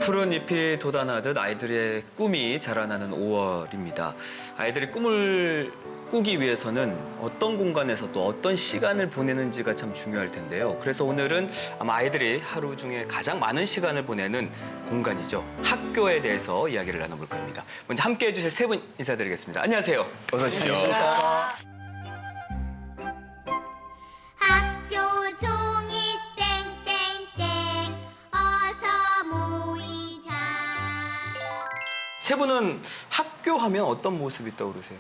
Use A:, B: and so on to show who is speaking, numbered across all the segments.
A: 푸른 잎이 돋아나듯 아이들의 꿈이 자라나는 5월입니다. 아이들이 꿈을 꾸기 위해서는 어떤 공간에서 또 어떤 시간을 보내는지가 참 중요할 텐데요. 그래서 오늘은 아마 아이들이 하루 중에 가장 많은 시간을 보내는 공간이죠. 학교에 대해서 이야기를 나눠볼까 합니다. 먼저 함께 해주실 세 분 인사드리겠습니다. 안녕하세요. 어서 오십시오.
B: 안녕하십니까.
C: 학교 종이 땡땡땡 어서 모이자.
A: 세 분은 학교 하면 어떤 모습이 떠오르세요?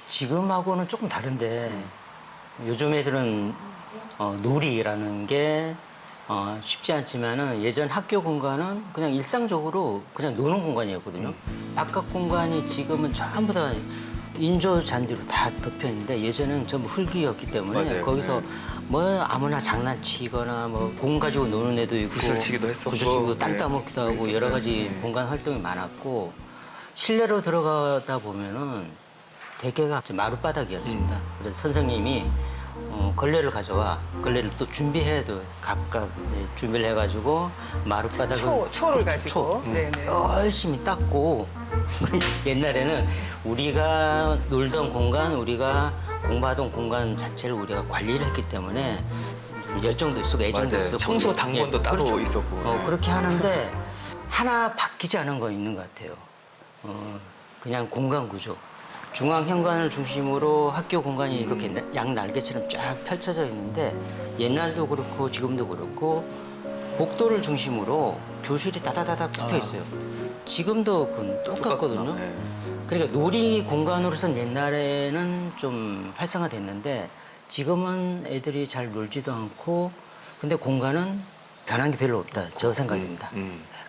B: 지금하고는 조금 다른데 요즘 애들은 놀이라는 게 쉽지 않지만은 예전 학교 공간은 그냥 일상적으로 그냥 노는 공간이었거든요. 바깥 공간이 지금은 전부 다 인조 잔디로 다 덮여 있는데 예전에는 전부 흙이었기 때문에
A: 맞아요.
B: 거기서
A: 네.
B: 뭐 아무나 장난치거나 뭐 공 가지고 노는 애도 있고
A: 구슬치기도 했었고.
B: 구슬치기도 땅
A: 네.
B: 따먹기도 하고 여러 가지
A: 네.
B: 공간 활동이 많았고 실내로 들어가다 보면은 대개가 마룻바닥이었습니다. 그래서 선생님이 걸레를 가져와 걸레를 또 준비해야 돼. 각각 준비를 해가지고 마룻바닥을
D: 초를 가지고. 네네.
B: 열심히 닦고 옛날에는 우리가 놀던 공간, 우리가 공부하던 공간 자체를 우리가 관리를 했기 때문에 좀 열정도 있었고 애정도
A: 맞아요.
B: 있었고
A: 청소 당번도 따로
B: 그렇죠.
A: 있었고.
B: 그렇게 하는데 하나 바뀌지 않은 거 있는 것 같아요. 그냥 공간 구조. 중앙 현관을 중심으로 학교 공간이 이렇게 양 날개처럼 쫙 펼쳐져 있는데 옛날도 그렇고 지금도 그렇고 복도를 중심으로 교실이 다다다닥 붙어 있어요. 지금도 그건 똑같거든요.
A: 네.
B: 그러니까 놀이 공간으로선 옛날에는 좀 활성화됐는데 지금은 애들이 잘 놀지도 않고 근데 공간은 변한 게 별로 없다. 저 생각입니다.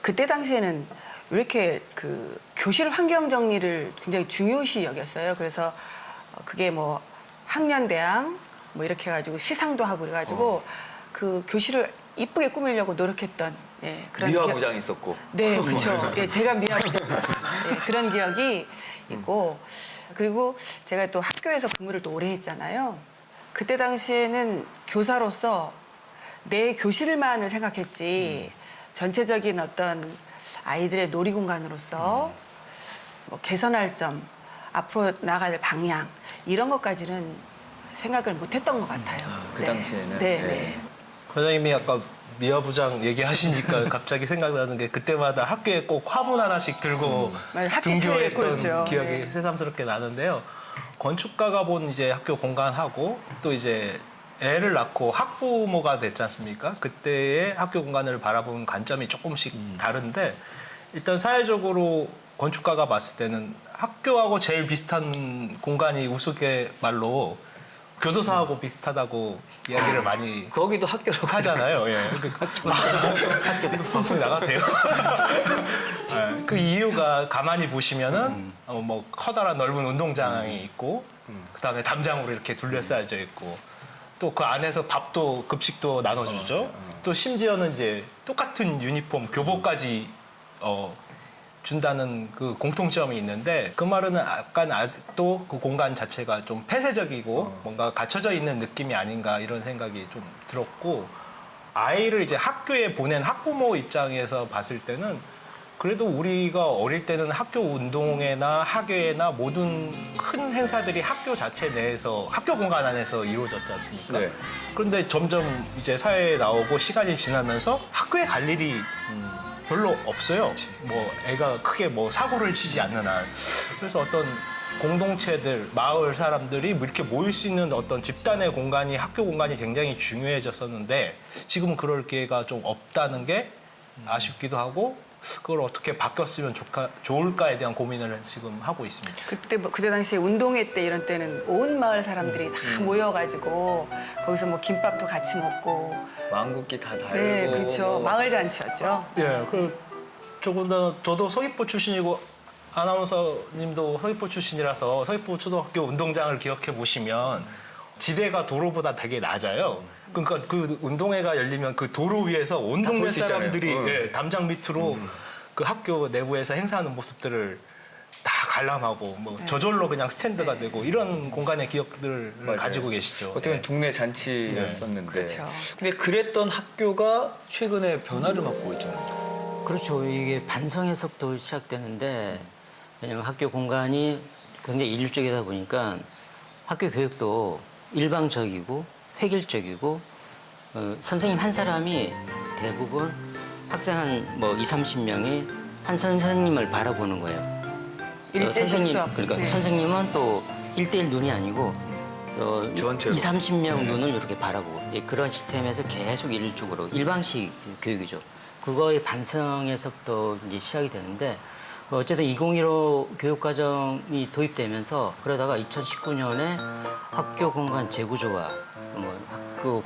D: 그때 당시에는 왜 이렇게 그 교실 환경 정리를 굉장히 중요시 여겼어요. 그래서 그게 뭐 학년대항 뭐 이렇게 해가지고 시상도 하고 그래가지고 그 교실을 이쁘게 꾸미려고 노력했던 그런
A: 미화부장 있었고.
D: 네, 그렇죠. 예, 제가 미화부장이었어요. 예, 그런 기억이 있고 그리고 제가 또 학교에서 근무를 또 오래 했잖아요. 그때 당시에는 교사로서 내 교실만을 생각했지 전체적인 어떤 아이들의 놀이 공간으로서 뭐 개선할 점, 앞으로 나갈 방향 이런 것까지는 생각을 못했던 것 같아요.
A: 그 당시에는?
D: 네,
A: 네.
D: 네.
E: 과장님이 아까 미화부장 얘기하시니까 갑자기 생각나는 게 그때마다 학교에 꼭 화분 하나씩 들고
D: 맞아요. 학기 초에
E: 등교했던
D: 그렇죠.
E: 기억이
D: 네.
E: 새삼스럽게 나는데요. 건축가가 본 이제 학교 공간하고 또 이제 애를 낳고 학부모가 됐지 않습니까? 그때의 학교 공간을 바라보는 관점이 조금씩 다른데 일단 사회적으로 건축가가 봤을 때는 학교하고 제일 비슷한 공간이 우스갯말로 교도소하고 비슷하다고 이야기를 많이
A: 거기도 학교라고
E: 하잖아요. 예. 학교 방송에 나가도 돼요. 예, 그 이유가 가만히 보시면은 뭐 커다란 넓은 운동장이 있고 그다음에 담장으로 이렇게 둘러싸여져 있고 또 그 안에서 밥도 급식도 나눠주죠. 또 심지어는 이제 똑같은 유니폼 교복까지 준다는 그 공통점이 있는데 그 말은 약간 아직도 그 공간 자체가 좀 폐쇄적이고 뭔가 갇혀져 있는 느낌이 아닌가 이런 생각이 좀 들었고 아이를 이제 학교에 보낸 학부모 입장에서 봤을 때는 그래도 우리가 어릴 때는 학교 운동회나 학예나 모든 큰 행사들이 학교 자체 내에서 학교 공간 안에서 이루어졌지 않습니까?
A: 네.
E: 그런데 점점 이제 사회에 나오고 시간이 지나면서 학교에 갈 일이 별로 없어요. 뭐 애가 크게 뭐 사고를 치지 않는 한. 그래서 어떤 공동체들, 마을 사람들이 이렇게 모일 수 있는 어떤 집단의 공간이 학교 공간이 굉장히 중요해졌었는데 지금은 그럴 기회가 좀 없다는 게 아쉽기도 하고 그걸 어떻게 바뀌었으면 좋을까에 대한 고민을 지금 하고 있습니다.
D: 그때 당시에 운동회 때 이런 때는 온 마을 사람들이 다 모여가지고 거기서 뭐 김밥도 같이 먹고
A: 왕국기 다 달고.
D: 네, 그렇죠. 마을 잔치였죠.
E: 예, 그 조금 더 저도 서귀포 출신이고 아나운서님도 서귀포 출신이라서 서귀포 초등학교 운동장을 기억해 보시면 지대가 도로보다 되게 낮아요. 그러니까 그 운동회가 열리면 그 도로 위에서 온
A: 다
E: 동네
A: 볼수 있잖아요.
E: 사람들이 예, 담장 밑으로 그 학교 내부에서 행사하는 모습들을 다 관람하고 뭐 저절로 그냥 스탠드가 되고 이런 공간의 기억들을
A: 맞아요.
E: 가지고 계시죠.
A: 어떻게 보면
E: 예.
A: 동네 잔치였었는데.
D: 그렇죠.
A: 근데 그랬던 학교가 최근에 변화를 맞고 있잖아요.
B: 그렇죠. 이게 반성에서부터 시작되는데 왜냐면 학교 공간이 굉장히 인륜적이다 보니까 학교 교육도 일방적이고 획일적이고 선생님 한 사람이 대부분 학생 한 뭐 20-30명이 한 선생님을 바라보는 거예요.
D: 일대식
B: 선생님
D: 수업.
B: 그러니까
D: 네.
B: 선생님은 또 1대1 눈이 아니고
A: 전체로.
B: 20-30명 눈을 이렇게 바라보고 그런 시스템에서 계속 일률적으로 일방식 교육이죠. 그거의 반성에서부터 이제 시작이 되는데 어쨌든 2015 교육과정이 도입되면서 그러다가 2019년에 학교 공간 재구조화, 뭐 학교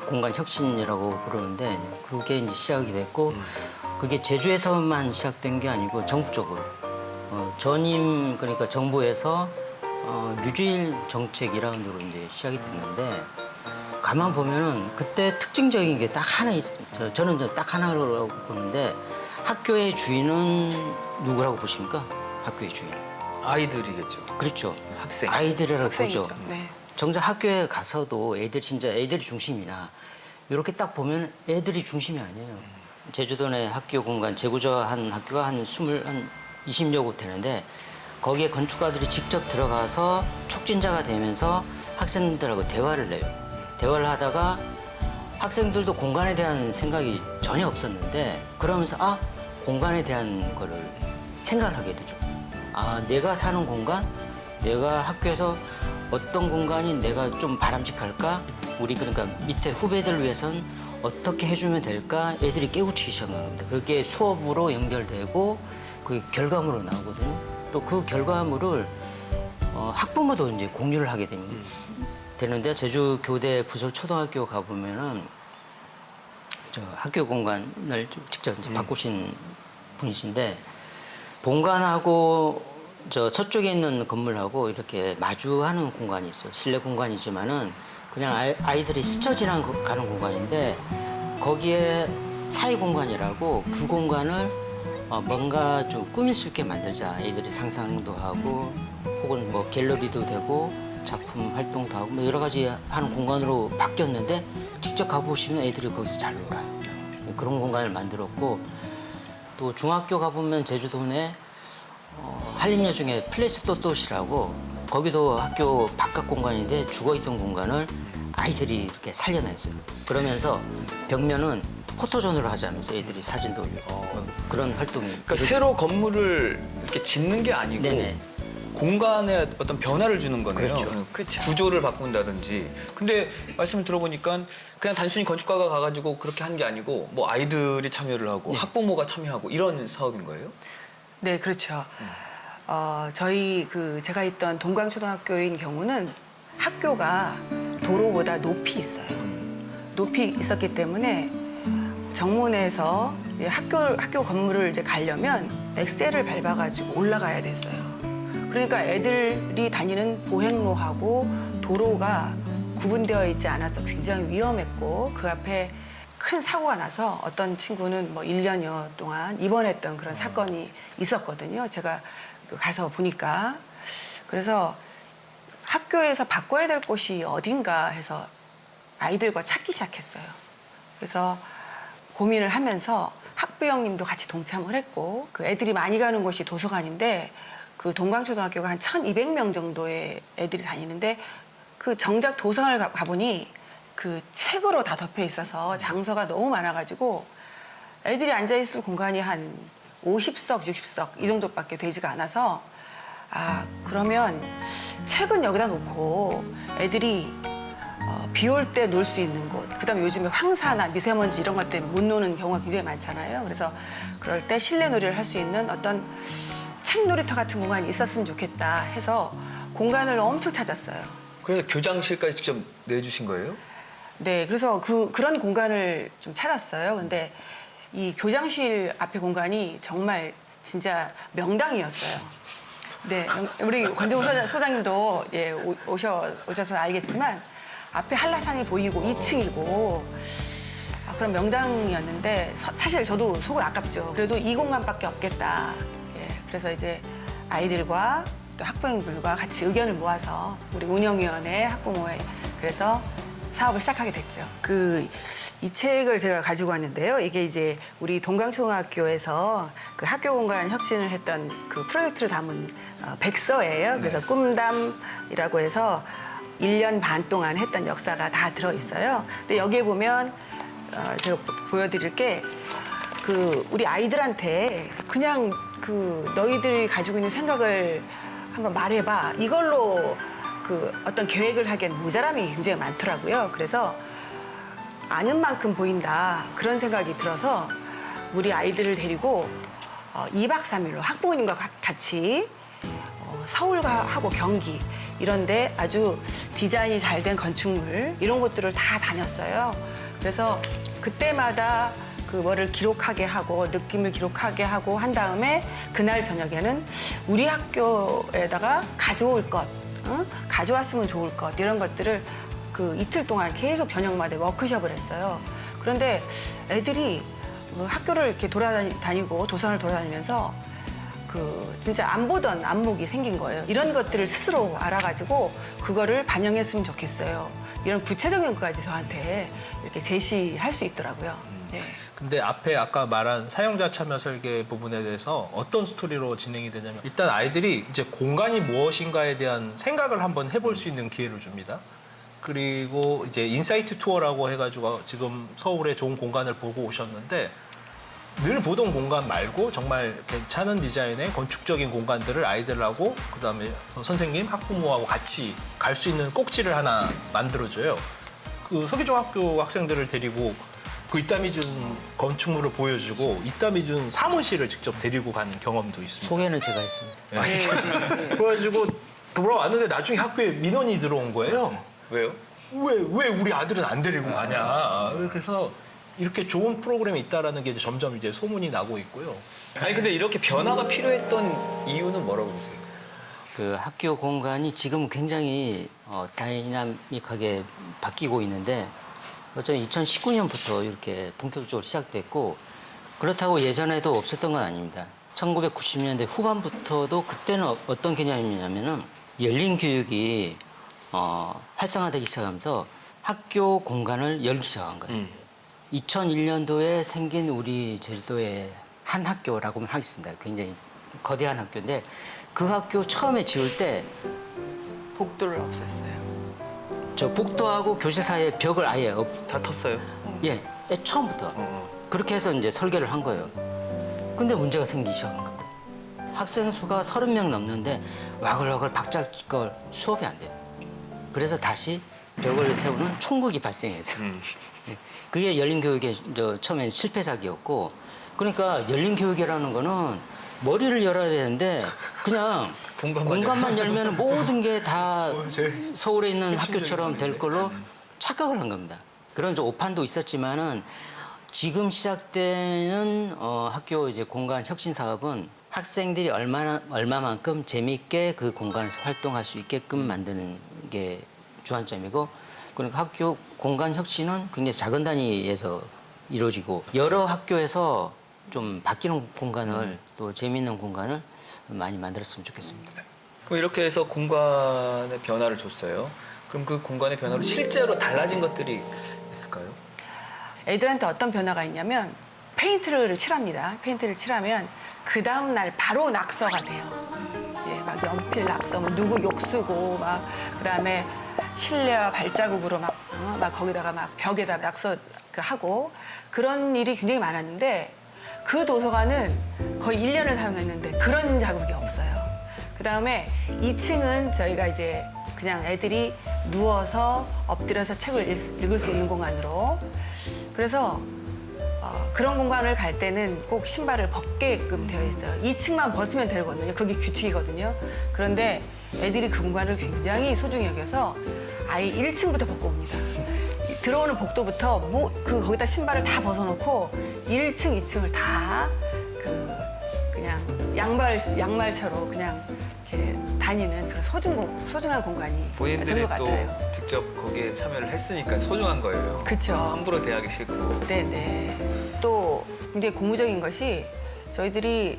B: 공간 혁신이라고 부르는데 그게 이제 시작이 됐고 그게 제주에서만 시작된 게 아니고 전국적으로 전임 그러니까 정부에서 뉴딜 정책 일환으로 이제 시작이 됐는데 가만 보면은 그때 특징적인 게 딱 하나 있습니다. 저는 딱 하나라고 보는데 학교의 주인은 누구라고 보십니까? 학교의 주인.
A: 아이들이겠죠.
B: 그렇죠.
A: 학생.
B: 아이들이라고 보죠.
D: 학생이죠. 네.
B: 정작 학교에 가서도 애들 진짜 애들이 중심이나 이렇게 딱 보면 애들이 중심이 아니에요. 제주도 내 학교 공간 재구조한 학교가 한 20여 곳 되는데 거기에 건축가들이 직접 들어가서 촉진자가 되면서 학생들하고 대화를 해요. 대화를 하다가 학생들도 공간에 대한 생각이 전혀 없었는데 그러면서 공간에 대한 거를 생각을 하게 되죠. 내가 사는 공간, 내가 학교에서 어떤 공간이 내가 좀 바람직할까? 우리 그러니까 밑에 후배들을 위해선 어떻게 해주면 될까? 애들이 깨우치기 시작한 겁니다. 그렇게 수업으로 연결되고 그 결과물로 나오거든요. 또 그 결과물을 학부모도 이제 공유를 하게 되는데 제주 교대 부설 초등학교 가 보면은 저 학교 공간을 좀 직접 이제 바꾸신 분이신데 본관하고 저 서쪽에 있는 건물하고 이렇게 마주하는 공간이 있어요. 실내 공간이지만은 그냥 아이들이 스쳐 지나가는 공간인데 거기에 사회 공간이라고 그 공간을 뭔가 좀 꾸밀 수 있게 만들자. 애들이 상상도 하고 혹은 뭐 갤러리도 되고 작품 활동도 하고 뭐 여러 가지 하는 공간으로 바뀌었는데 직접 가보시면 애들이 거기서 잘 놀아요. 그런 공간을 만들었고 또 중학교 가보면 제주도 내 한림여 중에 플레이스 또또시라고 거기도 학교 바깥 공간인데 죽어있던 공간을 아이들이 이렇게 살려냈어요. 그러면서 벽면은 포토존으로 하자면서 애들이 사진도 올리고 그런 활동이.
A: 그러니까 새로 건물을 이렇게 짓는 게 아니고
B: 네네.
A: 공간에 어떤 변화를 주는 거네요.
B: 그렇죠.
D: 그렇죠.
A: 구조를 바꾼다든지. 근데 말씀을 들어보니까 그냥 단순히 건축가가 가가지고 그렇게 한 게 아니고 뭐 아이들이 참여를 하고
B: 네.
A: 학부모가 참여하고 이런 사업인 거예요?
D: 네, 그렇죠. 저희 제가 있던 동광초등학교인 경우는 학교가 도로보다 높이 있어요. 높이 있었기 때문에 정문에서 학교 건물을 이제 가려면 엑셀을 밟아가지고 올라가야 됐어요. 그러니까 애들이 다니는 보행로하고 도로가 구분되어 있지 않아서 굉장히 위험했고 그 앞에 큰 사고가 나서 어떤 친구는 뭐 1년여 동안 입원했던 그런 사건이 있었거든요. 제가 가서 보니까. 그래서 학교에서 바꿔야 될 곳이 어딘가 해서 아이들과 찾기 시작했어요. 그래서 고민을 하면서 학부형님도 같이 동참을 했고 그 애들이 많이 가는 곳이 도서관인데 그 동광초등학교가 한 1,200명 정도의 애들이 다니는데 그 정작 도서관을 가보니 그 책으로 다 덮여 있어서 장서가 너무 많아가지고 애들이 앉아있을 공간이 한 50석, 60석 이 정도밖에 되지가 않아서 그러면 책은 여기다 놓고 애들이 비 올 때 놀 수 있는 곳, 그다음에 요즘에 황사나 미세먼지 이런 것 때문에 못 노는 경우가 굉장히 많잖아요. 그래서 그럴 때 실내 놀이를 할 수 있는 어떤 책 놀이터 같은 공간이 있었으면 좋겠다 해서 공간을 엄청 찾았어요.
A: 그래서 교장실까지 직접 내주신 거예요?
D: 네, 그래서 그런 공간을 좀 찾았어요. 근데 이 교장실 앞에 공간이 정말 진짜 명당이었어요. 네, 우리 권정우 소장님도 오셔서 알겠지만 앞에 한라산이 보이고 2층이고 그런 명당이었는데 사실 저도 속은 아깝죠. 그래도 이 공간밖에 없겠다. 그래서 이제 아이들과 또 학부형들과 같이 의견을 모아서 우리 운영위원회 학부모회 그래서 사업을 시작하게 됐죠. 이 책을 제가 가지고 왔는데요. 이게 이제 우리 동강초등학교에서 그 학교 공간 혁신을 했던 그 프로젝트를 담은 백서예요. 그래서 꿈담이라고 해서 1년 반 동안 했던 역사가 다 들어 있어요. 근데 여기에 보면 제가 보여드릴 게 우리 아이들한테 그냥 너희들이 가지고 있는 생각을 한번 말해봐. 이걸로 어떤 계획을 하기엔 모자람이 굉장히 많더라고요. 그래서 아는 만큼 보인다. 그런 생각이 들어서 우리 아이들을 데리고 2박 3일로 학부모님과 같이 서울하고 경기 이런데 아주 디자인이 잘 된 건축물 이런 곳들을 다 다녔어요. 그래서 그때마다 뭐를 기록하게 하고 느낌을 기록하게 하고 한 다음에 그날 저녁에는 우리 학교에다가 가져올 것, 가져왔으면 좋을 것 이런 것들을 이틀 동안 계속 저녁마다 워크숍을 했어요. 그런데 애들이 학교를 이렇게 돌아다니고 도서관을 돌아다니면서 진짜 안 보던 안목이 생긴 거예요. 이런 것들을 스스로 알아가지고 그거를 반영했으면 좋겠어요. 이런 구체적인 것까지 저한테 이렇게 제시할 수 있더라고요. 네.
E: 근데 앞에 아까 말한 사용자 참여 설계 부분에 대해서 어떤 스토리로 진행이 되냐면 일단 아이들이 이제 공간이 무엇인가에 대한 생각을 한번 해볼 수 있는 기회를 줍니다. 그리고 이제 인사이트 투어라고 해가지고 지금 서울의 좋은 공간을 보고 오셨는데 늘 보던 공간 말고 정말 괜찮은 디자인의 건축적인 공간들을 아이들하고 그다음에 선생님, 학부모하고 같이 갈 수 있는 꼭지를 하나 만들어줘요. 서기중학교 학생들을 데리고 이땀이 준 건축물을 보여주고 이땀이 준 사무실을 직접 데리고 가는 경험도 있습니다.
B: 소개는 제가 했습니다.
E: 그래가지고 돌아왔는데 나중에 학교에 민원이 들어온 거예요.
A: 왜요?
E: 왜 우리 아들은 안 데리고 가냐. 그래서 이렇게 좋은 프로그램이 있다라는 게 이제 점점 이제 소문이 나고 있고요.
A: 아니 근데 이렇게 변화가 필요했던 이유는 뭐라고 보세요?
B: 학교 공간이 지금 굉장히 다이나믹하게 바뀌고 있는데 어쩌면 2019년부터 이렇게 본격적으로 시작됐고 그렇다고 예전에도 없었던 건 아닙니다. 1990년대 후반부터도 그때는 어떤 개념이냐면은 열린 교육이 활성화되기 시작하면서 학교 공간을 열기 시작한 거예요. 2001년도에 생긴 우리 제주도의 한 학교라고 하겠습니다. 굉장히 거대한 학교인데 그 학교 처음에 지을 때
D: 복도를 없앴어요.
B: 저 복도하고 교실 사이에 벽을 아예
A: 다 텄어요?
B: 예, 처음부터 그렇게 해서 이제 설계를 한 거예요. 근데 문제가 생기기 시작한 겁니다. 학생 수가 30명 넘는데 와글와글 박자걸 수업이 안 돼요. 그래서 다시 벽을 세우는 총극이 발생해서 예, 그게 열린 교육의 처음엔 실패작이었고 그러니까 열린 교육이라는 거는 머리를 열어야 되는데 그냥 공간만 열면 모든 게 다 서울에 있는 학교처럼 될 걸로 착각을 한 겁니다. 그런 좀 오판도 있었지만은 지금 시작되는 학교 이제 공간 혁신 사업은 학생들이 얼마만큼 재미있게 그 공간에서 활동할 수 있게끔 만드는 게 주안점이고 그러니까 학교 공간 혁신은 굉장히 작은 단위에서 이루어지고 여러 학교에서 좀 바뀌는 공간을 또 재미있는 공간을 많이 만들었으면 좋겠습니다.
A: 그럼 이렇게 해서 공간의 변화를 줬어요. 그럼 그 공간의 변화로 실제로 달라진 것들이 있을까요?
D: 애들한테 어떤 변화가 있냐면 페인트를 칠합니다. 페인트를 칠하면 그 다음 날 바로 낙서가 돼요. 예, 막 연필 낙서, 누구 욕 쓰고 막 그다음에 실내와 발자국으로 막 거기다가 막 벽에다 낙서 하고 그런 일이 굉장히 많았는데 그 도서관은 거의 1년을 사용했는데 그런 자극이 없어요. 그다음에 2층은 저희가 이제 그냥 애들이 누워서 엎드려서 책을 읽을 수 있는 공간으로 그래서 그런 공간을 갈 때는 꼭 신발을 벗게끔 되어 있어요. 2층만 벗으면 되거든요. 그게 규칙이거든요. 그런데 애들이 그 공간을 굉장히 소중히 여겨서 아예 1층부터 벗고 옵니다. 들어오는 복도부터 거기다 신발을 다 벗어놓고 1층, 2층을 다 그냥 양말처럼 그냥 이렇게 다니는 그런 소중한 공간이 된
A: 본인들이
D: 것
A: 또
D: 같아요.
A: 직접 거기에 참여를 했으니까 소중한 거예요.
D: 그쵸.
A: 함부로 대하기 싫고.
D: 네네. 또 굉장히 고무적인 것이 저희들이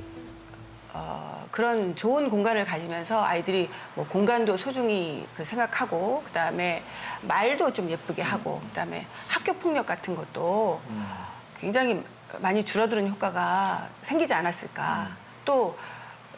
D: 그런 좋은 공간을 가지면서 아이들이 뭐 공간도 소중히 생각하고 그다음에 말도 좀 예쁘게 하고 그다음에 학교 폭력 같은 것도 굉장히 많이 줄어드는 효과가 생기지 않았을까. 또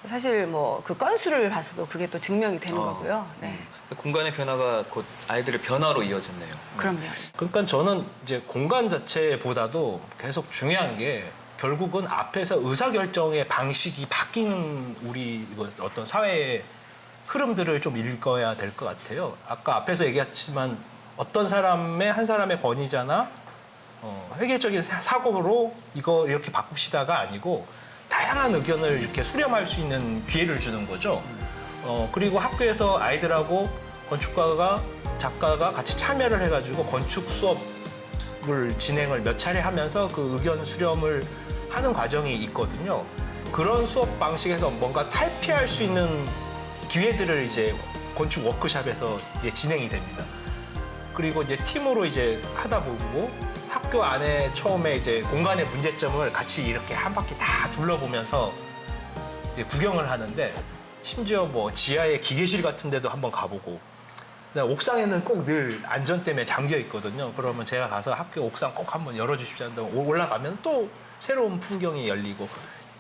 D: 사실 뭐 그 건수를 봐서도 그게 또 증명이 되는 거고요. 네.
A: 공간의 변화가 곧 아이들의 변화로 이어졌네요.
D: 그럼요.
E: 그러니까 저는 이제 공간 자체보다도 계속 중요한 게 결국은 앞에서 의사결정의 방식이 바뀌는 우리 어떤 사회의 흐름들을 좀 읽어야 될 것 같아요. 아까 앞에서 얘기했지만 어떤 사람의 한 사람의 권위자나 획일적인 사고로 이거 이렇게 바꿉시다가 아니고 다양한 의견을 이렇게 수렴할 수 있는 기회를 주는 거죠. 그리고 학교에서 아이들하고 건축가가 작가가 같이 참여를 해가지고 건축 수업을 진행을 몇 차례 하면서 그 의견 수렴을 하는 과정이 있거든요. 그런 수업 방식에서 뭔가 탈피할 수 있는 기회들을 이제 건축 워크숍에서 이제 진행이 됩니다. 그리고 이제 팀으로 이제 하다 보고 학교 안에 처음에 이제 공간의 문제점을 같이 이렇게 한 바퀴 다 둘러보면서 이제 구경을 하는데 심지어 뭐 지하의 기계실 같은 데도 한번 가보고 옥상에는 꼭 늘 안전 때문에 잠겨 있거든요. 그러면 제가 가서 학교 옥상 꼭 한번 열어주십시오 한다고 올라가면 또 새로운 풍경이 열리고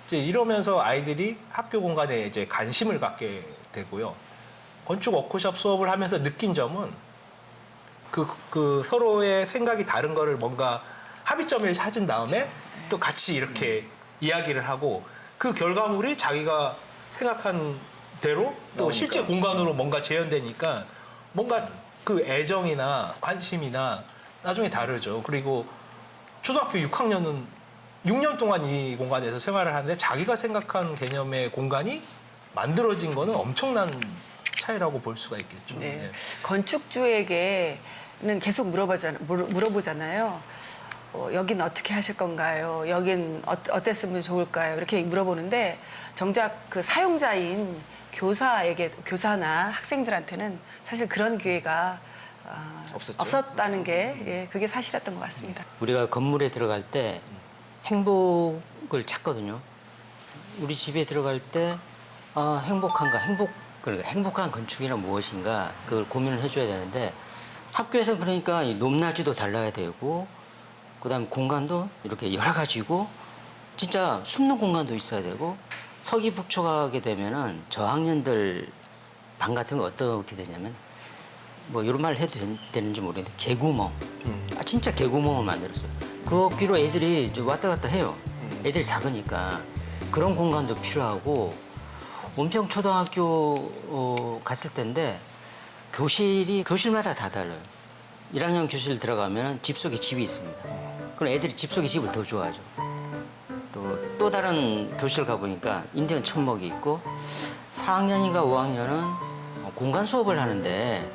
E: 이제 이러면서 아이들이 학교 공간에 이제 관심을 갖게 되고요. 건축 워크숍 수업을 하면서 느낀 점은 그 서로의 생각이 다른 거를 뭔가 합의점을 찾은 다음에 또 같이 이렇게 이야기를 하고 그 결과물이 자기가 생각한 대로 또 실제 공간으로 뭔가 재현되니까 뭔가 그 애정이나 관심이나 나중에 다르죠. 그리고 초등학교 6학년은 6년 동안 이 공간에서 생활을 하는데 자기가 생각한 개념의 공간이 만들어진 거는 엄청난 차이라고 볼 수가 있겠죠.
D: 네.
E: 네.
D: 건축주에게는 계속 물어보잖아요. 여긴 어떻게 하실 건가요? 여긴 어땠으면 좋을까요? 이렇게 물어보는데 정작 그 사용자인 교사나 학생들한테는 사실 그런 기회가 없었다는 게 그게 사실이었던 것 같습니다.
B: 우리가 건물에 들어갈 때 행복을 찾거든요. 우리 집에 들어갈 때 행복한가? 그러니까 행복한 건축이란 무엇인가? 그걸 고민을 해줘야 되는데 학교에서 그러니까 이 높낮이도 달라야 되고 그다음에 공간도 이렇게 여러 가지고 진짜 숨는 공간도 있어야 되고 서기북초가게 되면은 저학년들 방 같은 거 어떻게 되냐면 뭐 이런 말 해도 되는지 모르겠는데 개구멍. 진짜 개구멍을 만들었어요. 그기로 애들이 이제 왔다 갔다 해요. 애들이 작으니까 그런 공간도 필요하고 온평 초등학교 갔을 때인데 교실마다 다 달라요. 1학년 교실 들어가면 집 속에 집이 있습니다. 그럼 애들이 집 속에 집을 더 좋아하죠. 또 다른 교실 가보니까 인디언 천목이 있고 4학년인가 5학년은 공간 수업을 하는데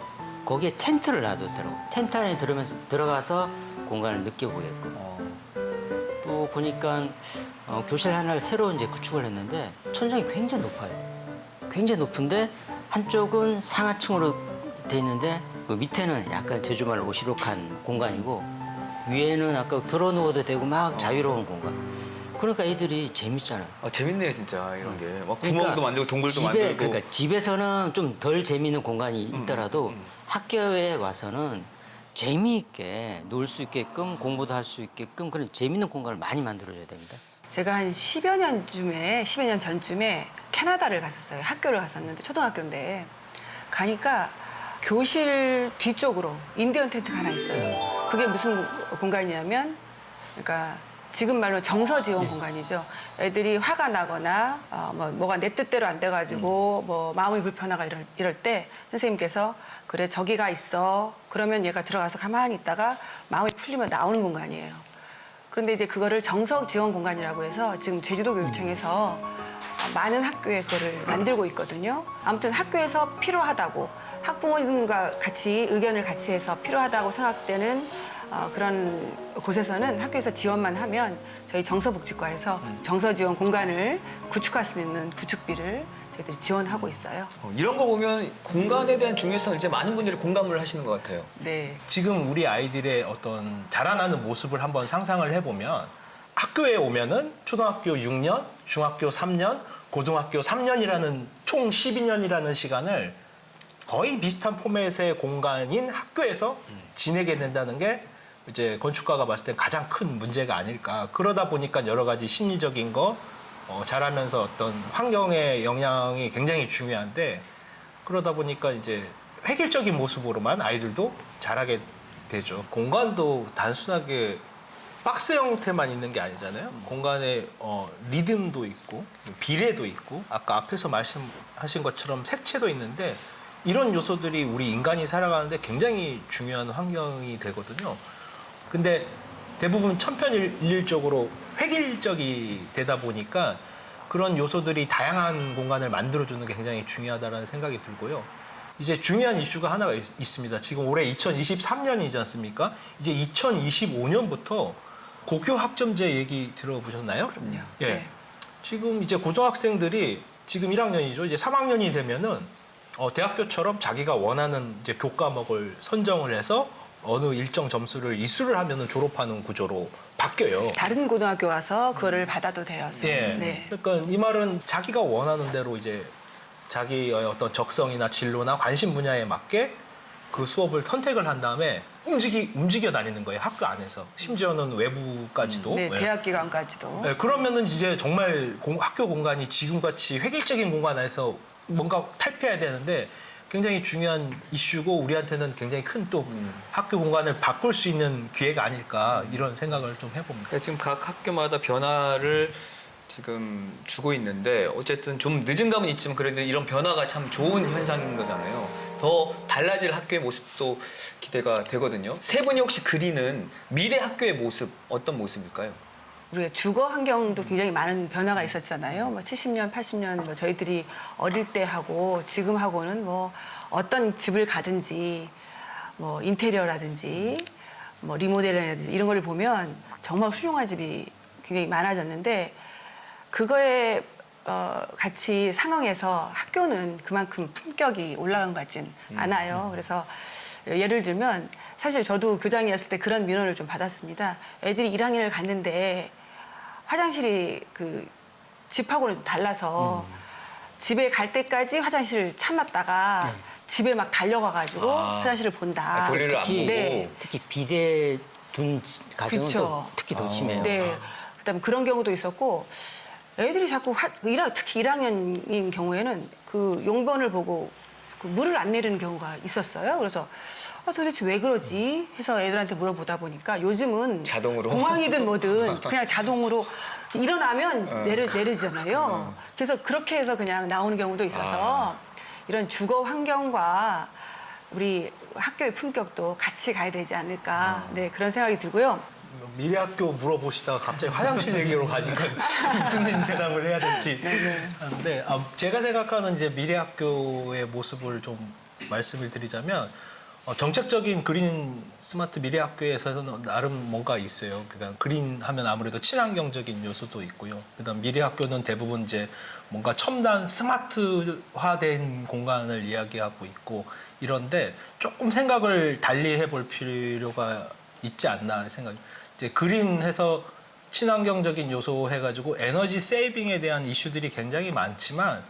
B: 거기에 텐트를 놔뒀더라고요. 텐트 안에 들어가서 공간을 느껴보게끔. 또 보니까 교실 하나를 새로 이제 구축을 했는데 천장이 굉장히 높아요. 굉장히 높은데 한쪽은 상하층으로 돼 있는데 그 밑에는 약간 제주말 오시록한 공간이고 위에는 아까 걸어 누워도 되고 막 자유로운 공간. 그러니까 애들이 재밌잖아요.
A: 재밌네요, 진짜 이런 게. 막 구멍도 만들고 동굴도
B: 집에,
A: 만들고.
B: 그러니까 집에서는 좀 덜 재미있는 공간이 있더라도 학교에 와서는 재미있게 놀 수 있게끔 공부도 할 수 있게끔 그런 재미있는 공간을 많이 만들어줘야 됩니다.
D: 제가 한 10여 년 전쯤에 캐나다를 갔었어요. 학교를 갔었는데 초등학교인데 가니까 교실 뒤쪽으로 인디언 텐트가 하나 있어요. 그게 무슨 공간이냐면 그러니까 지금 말로 정서 지원 공간이죠. 애들이 화가 나거나 뭐가 내 뜻대로 안 돼가지고 뭐 마음이 불편하가 이럴 때 선생님께서 그래 저기가 있어. 그러면 얘가 들어가서 가만히 있다가 마음이 풀리면 나오는 공간이에요. 그런데 이제 그거를 정서 지원 공간이라고 해서 지금 제주도 교육청에서 많은 학교에 그거를 만들고 있거든요. 아무튼 학교에서 필요하다고 학부모님과 같이 의견을 같이 해서 필요하다고 생각되는 그런 곳에서는 학교에서 지원만 하면 저희 정서복지과에서 정서지원 공간을 구축할 수 있는 구축비를 저희들이 지원하고 있어요.
A: 이런 거 보면 공간에 대한 중요성을 이제 많은 분들이 공감을 하시는 것 같아요.
D: 네.
E: 지금 우리 아이들의 어떤 자라나는 모습을 한번 상상을 해보면 학교에 오면은 초등학교 6년, 중학교 3년, 고등학교 3년이라는 총 12년이라는 시간을 거의 비슷한 포맷의 공간인 학교에서 지내게 된다는 게 이제 건축가가 봤을 때 가장 큰 문제가 아닐까. 그러다 보니까 여러 가지 심리적인 거, 자라면서 어떤 환경의 영향이 굉장히 중요한데, 그러다 보니까 이제 획일적인 모습으로만 아이들도 자라게 되죠. 공간도 단순하게 박스 형태만 있는 게 아니잖아요. 공간에 리듬도 있고 비례도 있고 아까 앞에서 말씀하신 것처럼 색채도 있는데, 이런 요소들이 우리 인간이 살아가는데 굉장히 중요한 환경이 되거든요. 근데 대부분 천편일률적으로 획일적이 되다 보니까 그런 요소들이 다양한 공간을 만들어주는 게 굉장히 중요하다는 생각이 들고요. 이제 중요한 이슈가 하나가 있습니다. 지금 올해 2023년이지 않습니까? 이제 2025년부터 고교 학점제 얘기 들어보셨나요?
D: 그럼요.
E: 예.
D: 네.
E: 지금 이제 고등학생들이 지금 1학년이죠. 이제 3학년이 되면은 대학교처럼 자기가 원하는 이제 교과목을 선정을 해서 어느 일정 점수를 이수를 하면은 졸업하는 구조로 바뀌어요.
D: 다른 고등학교 가서 그거를 받아도 돼요.
E: 예.
D: 네.
E: 그러니까 이 말은 자기가 원하는 대로 이제 자기의 어떤 적성이나 진로나 관심 분야에 맞게 그 수업을 선택을 한 다음에 움직여 다니는 거예요. 학교 안에서. 심지어는 외부까지도.
D: 네,
E: 예.
D: 대학 기간까지도.
E: 네, 그러면은 이제 정말 학교 공간이 지금같이 획일적인 공간 안에서 뭔가 탈피해야 되는데 굉장히 중요한 이슈고 우리한테는 굉장히 큰 또 학교 공간을 바꿀 수 있는 기회가 아닐까 이런 생각을 좀 해봅니다.
A: 그러니까 지금 각 학교마다 변화를 지금 주고 있는데 어쨌든 좀 늦은 감은 있지만 그래도 이런 변화가 참 좋은 현상인 거잖아요. 더 달라질 학교의 모습도 기대가 되거든요. 세 분이 혹시 그리는 미래 학교의 모습 어떤 모습일까요?
D: 우리가 주거 환경도 굉장히 많은 변화가 있었잖아요. 뭐 70년, 80년 뭐 저희들이 어릴 때 하고 지금 하고는 뭐 어떤 집을 가든지 뭐 인테리어라든지 뭐 리모델링이라든지 이런 걸 보면 정말 훌륭한 집이 굉장히 많아졌는데 그거에 같이 상응해서 학교는 그만큼 품격이 올라간 것 같진 않아요. 그래서 예를 들면 사실 저도 교장이었을 때 그런 민원을 좀 받았습니다. 애들이 1학년을 갔는데 화장실이 그 집하고는 좀 달라서 집에 갈 때까지 화장실을 참았다가 집에 막 달려가가지고 화장실을 본다.
A: 볼일을 안 보고.
D: 네.
B: 특히 비대 둔 가정은
D: 그쵸.
B: 또 특히 더 심해요.
D: 네. 그다음에 그런 경우도 있었고 애들이 자꾸 특히 1학년인 경우에는 그 용변을 보고 그 물을 안 내리는 경우가 있었어요. 그래서 도대체 왜 그러지? 해서 애들한테 물어보다 보니까 요즘은
A: 자동으로?
D: 공항이든 뭐든 그냥 자동으로 일어나면 내리잖아요. 그래서 그렇게 해서 그냥 나오는 경우도 있어서 이런 주거 환경과 우리 학교의 품격도 같이 가야 되지 않을까. 네, 그런 생각이 들고요.
E: 미래 학교 물어보시다가 갑자기 화장실 얘기로 가니까 무슨 대답을 해야 될지 하는데 제가 생각하는 이제 미래 학교의 모습을 좀 말씀을 드리자면 정책적인 그린 스마트 미래 학교에서는 나름 뭔가 있어요. 그러니까 그린 하면 아무래도 친환경적인 요소도 있고요. 그다음 미래 학교는 대부분 이제 뭔가 첨단 스마트화된 공간을 이야기하고 있고 이런데 조금 생각을 달리 해볼 필요가 있지 않나 생각. 이제 그린해서 친환경적인 요소 해가지고 에너지 세이빙에 대한 이슈들이 굉장히 많지만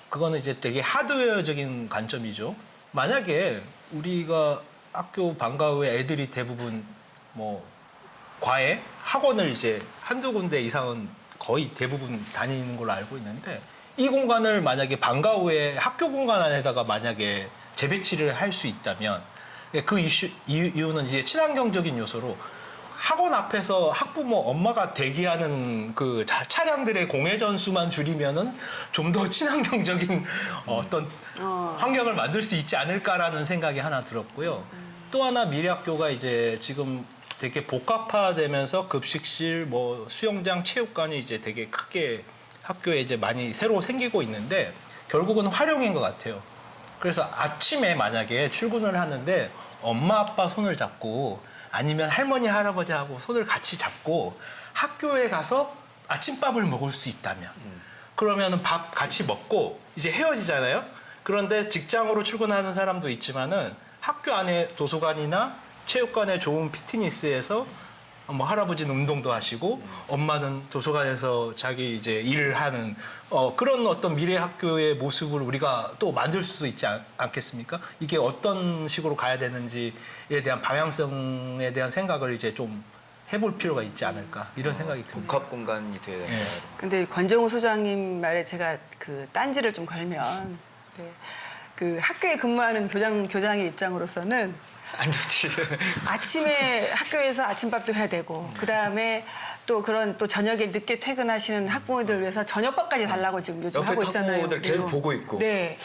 E: 그거는 이제 되게 하드웨어적인 관점이죠. 만약에 우리가 학교 방과 후에 애들이 대부분 뭐 과외 학원을 이제 한두 군데 이상은 거의 대부분 다니는 걸로 알고 있는데 이 공간을 만약에 방과 후에 학교 공간 안에다가 만약에 재배치를 할 수 있다면 그 이유는 이제 친환경적인 요소로 학원 앞에서 학부모 엄마가 대기하는 그 차량들의 공회 전수만 줄이면은 좀 더 친환경적인 어떤 환경을 만들 수 있지 않을까라는 생각이 하나 들었고요. 또 하나 미래학교가 이제 지금 되게 복합화되면서 급식실, 뭐 수영장, 체육관이 이제 되게 크게 학교에 이제 많이 새로 생기고 있는데 결국은 활용인 것 같아요. 그래서 아침에 만약에 출근을 하는데 엄마 아빠 손을 잡고 아니면 할머니 할아버지하고 손을 같이 잡고 학교에 가서 아침밥을 먹을 수 있다면 그러면은 밥 같이 먹고 이제 헤어지잖아요. 그런데 직장으로 출근하는 사람도 있지만은 학교 안에 도서관이나 체육관에 좋은 피트니스에서 뭐 할아버지는 운동도 하시고 엄마는 도서관에서 자기 이제 일을 하는 그런 어떤 미래 학교의 모습을 우리가 또 만들 수 있지 않겠습니까? 이게 어떤 식으로 가야 되는지에 대한 방향성에 대한 생각을 이제 좀 해볼 필요가 있지 않을까 이런 생각이 듭니다.
A: 복합 공간이 돼야 된다.
D: 근데 권정우 소장님 말에 제가 그 딴지를 좀 걸면 네, 그 학교에 근무하는 교장의 입장으로서는
A: 안 좋지.
D: 아침에 학교에서 아침밥도 해야 되고 그다음에 또 그런 또 저녁에 늦게 퇴근하시는 학부모들 위해서 저녁밥까지 달라고 지금 요즘
A: 옆에
D: 하고 있잖아요.
A: 학부모들 계속
D: 그리고.
A: 보고 있고.
D: 네.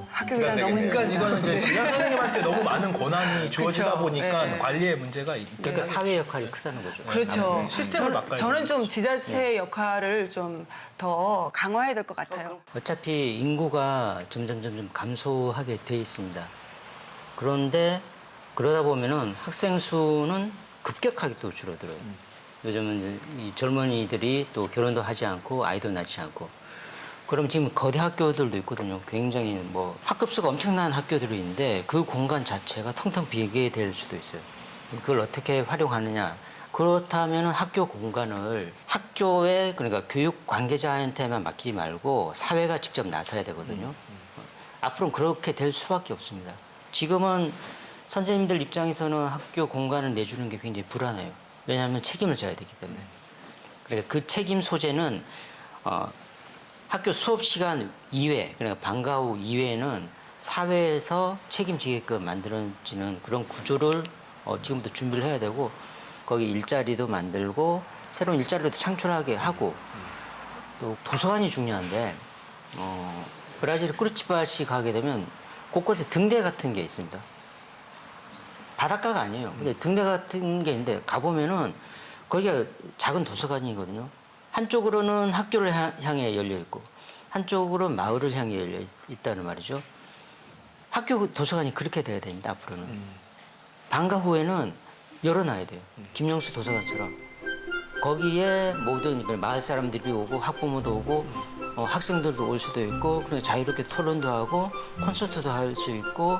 D: 학교 교장 너무
A: 부담되겠네요.
E: 그러니까
D: 힘들다.
E: 이거는 이제 교장 선생님한테 너무 많은 권한이 주어지다
D: 그쵸.
E: 보니까
D: 네.
E: 관리의 문제가 있다.
B: 그러니까 사회 역할이 크다는 거죠.
D: 그렇죠.
E: 시스템을 바꿔야
D: 저는 좀
E: 되는
D: 지자체의 역할을 좀 더 강화해야 될 것 같아요.
B: 어차피 인구가 점점 감소하게 돼 있습니다. 그런데 그러다 보면은 학생 수는 급격하게 또 줄어들어요. 요즘은 이제 이 젊은이들이 또 결혼도 하지 않고 아이도 낳지 않고. 그럼 지금 거대 학교들도 있거든요. 굉장히 뭐 학급수가 엄청난 학교들이 있는데 그 공간 자체가 텅텅 비게 될 수도 있어요. 그걸 어떻게 활용하느냐. 그렇다면 학교 공간을 학교에 그러니까 교육 관계자한테만 맡기지 말고 사회가 직접 나서야 되거든요. 앞으로는 그렇게 될 수밖에 없습니다. 지금은 선생님들 입장에서는 학교 공간을 내주는 게 굉장히 불안해요. 왜냐하면 책임을 져야 되기 때문에. 그러니까 그 책임 소재는 학교 수업 시간 이외, 그러니까 방과 후 이외에는 사회에서 책임지게끔 만들어지는 그런 구조를 지금부터 준비를 해야 되고 거기 일자리도 만들고 새로운 일자리도 창출하게 하고 또 도서관이 중요한데 브라질 꾸르치바시 가게 되면 곳곳에 등대 같은 게 있습니다. 바닷가가 아니에요. 근데 등대 같은 게 있는데 가보면은 거기가 작은 도서관이거든요. 한쪽으로는 학교를 향해 열려 있고 한쪽으로는 마을을 향해 열려 있다는 말이죠. 학교 도서관이 그렇게 돼야 됩니다. 앞으로는. 방과 후에는 열어놔야 돼요. 김영수 도서관처럼. 거기에 모든 마을 사람들이 오고 학부모도 오고 학생들도 올 수도 있고 그러니까 자유롭게 토론도 하고 콘서트도 할 수 있고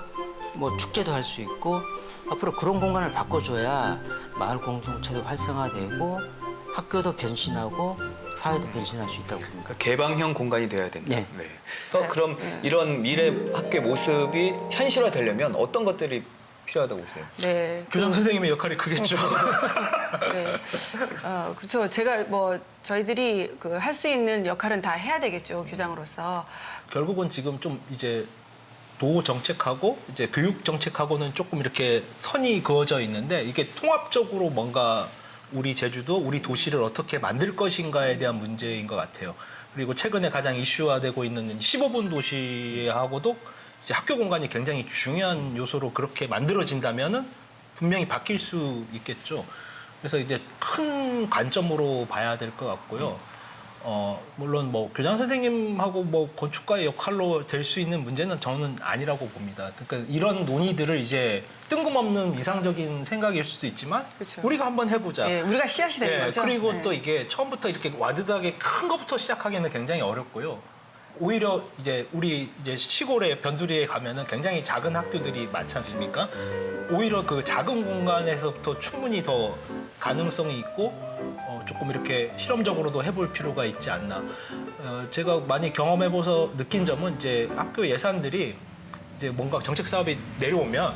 B: 뭐 축제도 할 수 있고 앞으로 그런 공간을 바꿔줘야 마을 공동체도 활성화되고 학교도 변신하고 사회도 변신할 수 있다고 봅니다.
A: 그러니까 개방형 공간이 돼야 된다.
B: 네.
A: 그럼 이런 미래 학교의 모습이 현실화되려면 어떤 것들이 필요하다고 보세요?
D: 네.
E: 교장 선생님의 역할이 크겠죠.
D: 네. 그렇죠. 제가 뭐 저희들이 그 할 수 있는 역할은 다 해야 되겠죠. 교장으로서.
E: 결국은 지금 좀 이제 도 정책하고 이제 교육 정책하고는 조금 이렇게 선이 그어져 있는데 이게 통합적으로 뭔가 우리 제주도, 우리 도시를 어떻게 만들 것인가에 대한 문제인 것 같아요. 그리고 최근에 가장 이슈화되고 있는 15분 도시하고도 이제 학교 공간이 굉장히 중요한 요소로 그렇게 만들어진다면은 분명히 바뀔 수 있겠죠. 그래서 이제 큰 관점으로 봐야 될 것 같고요. 물론 뭐 교장 선생님하고 뭐 건축가의 역할로 될 수 있는 문제는 저는 아니라고 봅니다. 그러니까 이런 논의들을 이제 뜬금없는 이상적인 생각일 수도 있지만
D: 그쵸.
E: 우리가 한번 해보자.
D: 네, 우리가 씨앗이 되는
E: 네,
D: 거죠.
E: 그리고
D: 네.
E: 또 이게 처음부터 이렇게 와드닥에 큰 것부터 시작하기는 굉장히 어렵고요. 오히려 이제 우리 이제 시골에 변두리에 가면은 굉장히 작은 학교들이 많지 않습니까? 오히려 그 작은 공간에서부터 충분히 더 가능성이 있고 조금 이렇게 실험적으로도 해볼 필요가 있지 않나. 제가 많이 경험해봐서 느낀 점은 이제 학교 예산들이 이제 뭔가 정책 사업이 내려오면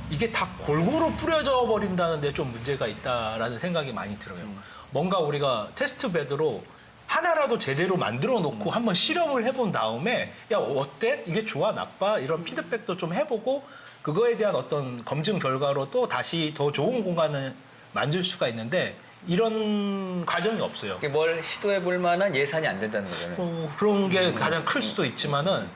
E: 이게 다 골고루 뿌려져 버린다는데 좀 문제가 있다라는 생각이 많이 들어요. 뭔가 우리가 테스트 베드로 하나라도 제대로 만들어 놓고 한번 실험을 해본 다음에 야 어때? 이게 좋아? 나빠? 이런 피드백도 좀 해보고 그거에 대한 어떤 검증 결과로 또 다시 더 좋은 공간을 만들 수가 있는데 이런 과정이 없어요.
A: 뭘 시도해 볼 만한 예산이 안 된다는 거잖아요.
E: 그런 게 가장 클 수도 있지만은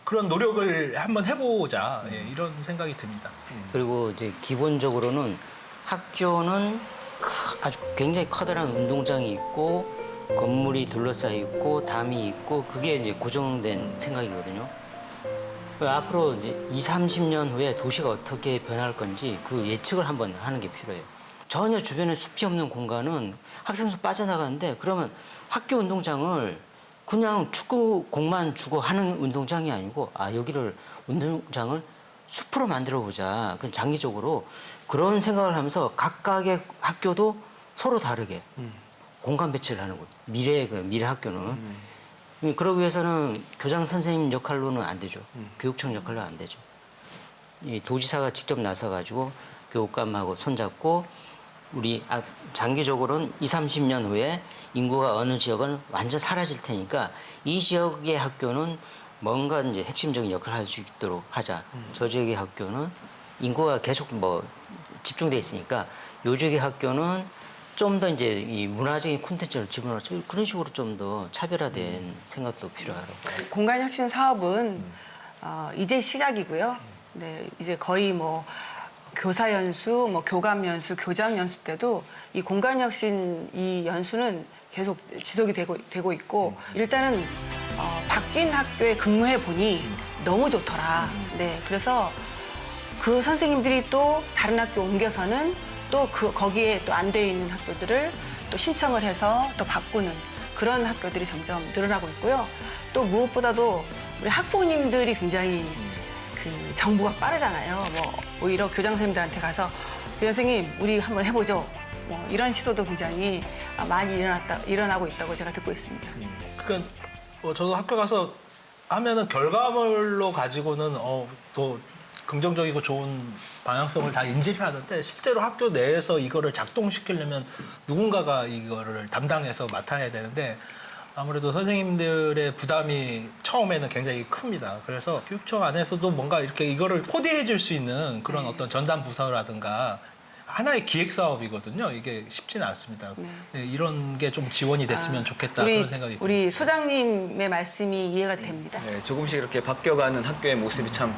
E: 그런 노력을 한번 해보자 이런 생각이 듭니다.
B: 그리고 이제 기본적으로는 학교는 아주 굉장히 커다란 운동장이 있고 건물이 둘러싸여 있고 담이 있고 그게 이제 고정된 생각이거든요. 앞으로 이제 20, 30년 후에 도시가 어떻게 변할 건지 그 예측을 한번 하는 게 필요해요. 전혀 주변에 숲이 없는 공간은 학생 수 빠져나가는데 그러면 학교 운동장을 그냥 축구공만 주고 하는 운동장이 아니고 여기를 운동장을 숲으로 만들어 보자. 그 장기적으로 그런 생각을 하면서 각각의 학교도 서로 다르게 공간 배치를 하는 거예요. 미래 학교는. 그러기 위해서는 교장 선생님 역할로는 안 되죠. 교육청 역할로 안 되죠. 이 도지사가 직접 나서 가지고 교육감하고 손잡고 우리 장기적으로는 20, 30년 후에 인구가 어느 지역은 완전 사라질 테니까 이 지역의 학교는 뭔가 이제 핵심적인 역할을 할 수 있도록 하자. 저 지역의 학교는 인구가 계속 뭐 집중돼 있으니까 요 지역의 학교는 좀 더 이제 이 문화적인 콘텐츠를 집어넣죠. 그런 식으로 좀 더 차별화된 생각도 필요하고.
D: 공간혁신 사업은 이제 시작이고요. 네, 이제 거의 뭐 교사 연수, 뭐 교감 연수, 교장 연수 때도 이 공간혁신 이 연수는 계속 지속이 되고 있고 일단은 바뀐 학교에 근무해 보니 너무 좋더라. 네, 그래서 그 선생님들이 또 다른 학교 옮겨서는 또 거기에 또 안 돼 있는 학교들을 또 신청을 해서 또 바꾸는 그런 학교들이 점점 늘어나고 있고요. 또 무엇보다도 우리 학부모님들이 굉장히 그 정보가 빠르잖아요. 뭐 오히려 교장 선생님들한테 가서 교장 선생님 우리 한번 해보죠. 뭐 이런 시도도 굉장히 많이 일어나고 있다고 제가 듣고 있습니다.
E: 그러니까 저도 학교 가서 하면은 결과물로 가지고는 또 긍정적이고 좋은 방향성을 다 인지를 하는데 실제로 학교 내에서 이거를 작동시키려면 누군가가 이거를 담당해서 맡아야 되는데 아무래도 선생님들의 부담이 처음에는 굉장히 큽니다. 그래서 교육청 안에서도 뭔가 이렇게 이거를 코디해 줄 수 있는 그런 어떤 전담 부서라든가 하나의 기획 사업이거든요. 이게 쉽지는 않습니다. 네, 이런 게 좀 지원이 됐으면 좋겠다 그런 생각이 듭니다.
D: 우리 소장님의 말씀이 이해가 됩니다.
A: 네, 조금씩 이렇게 바뀌어가는 학교의 모습이 참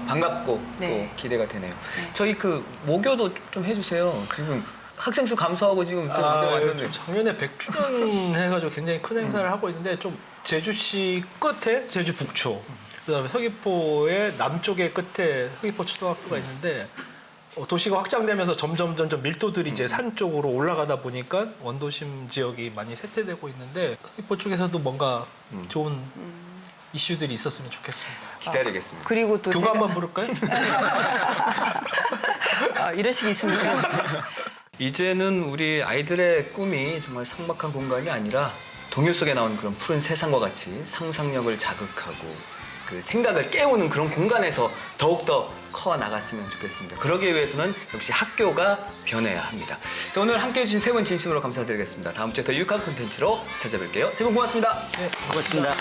A: 반갑고
D: 네.
A: 또 기대가 되네요. 저희 그 모교도 좀 해주세요. 지금 학생 수 감소하고 지금 좀 문제가 많던데.
E: 작년에 100주년 해가지고 굉장히 큰 행사를 하고 있는데 좀 제주시 끝에 제주 북초, 그다음에 서귀포의 남쪽의 끝에 서귀포 초등학교가 있는데 도시가 확장되면서 점점 밀도들이 이제 산 쪽으로 올라가다 보니까 원도심 지역이 많이 쇠퇴되고 있는데 서귀포 쪽에서도 뭔가 좋은 이슈들이 있었으면 좋겠습니다.
A: 기다리겠습니다.
D: 그리고 또
E: 교가
D: 제가-
E: 한번 부를까요?
D: 이러시기 있습니까?
A: 이제는 우리 아이들의 꿈이 정말 삭막한 공간이 아니라 동요 속에 나오는 그런 푸른 세상과 같이 상상력을 자극하고 그 생각을 깨우는 그런 공간에서 더욱더 커 나갔으면 좋겠습니다. 그러기 위해서는 역시 학교가 변해야 합니다. 자, 오늘 함께해 주신 세 분 진심으로 감사드리겠습니다. 다음 주에 더 유익한 콘텐츠로 찾아뵐게요. 세 분 고맙습니다.
B: 고맙습니다.